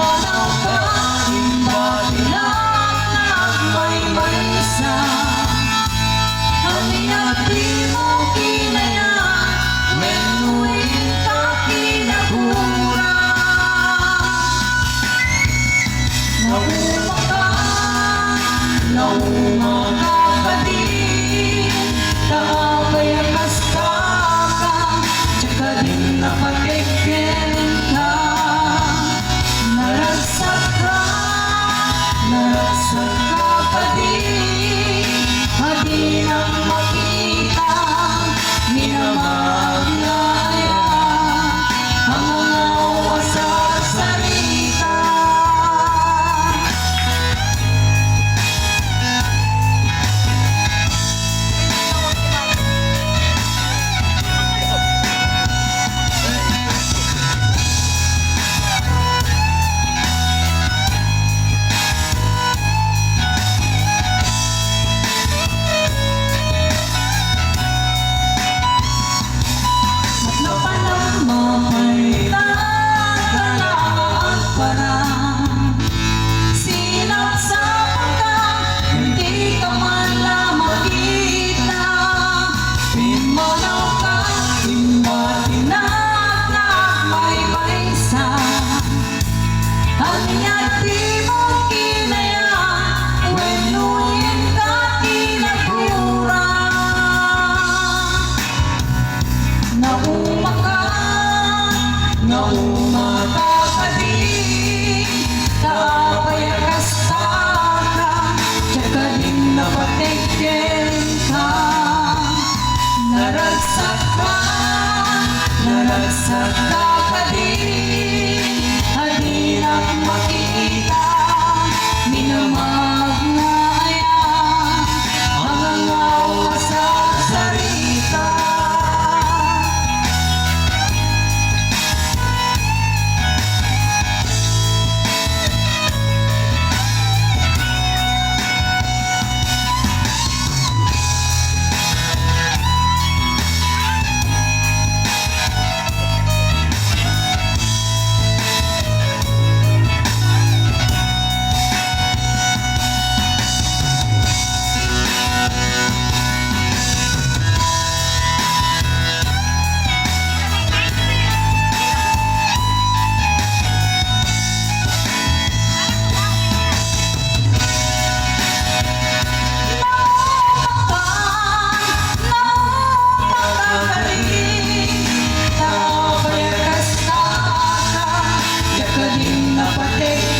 Manaw ka, imbatilang may bansa. Hangya't di mo kinaya, menuin ka kinagura. Nauma ka pa din, kapayakas ka, tsaka din napatigil ka. Naragsak ka pa din, hadi nang makita, minamagaya ang mga wasak salita. Nauma ka din, kapayakas ka, tsaka din napatigil ka. Naragsak ka pa din, hadi nang makita, minamagaya ang mga wasak salita. Napatigil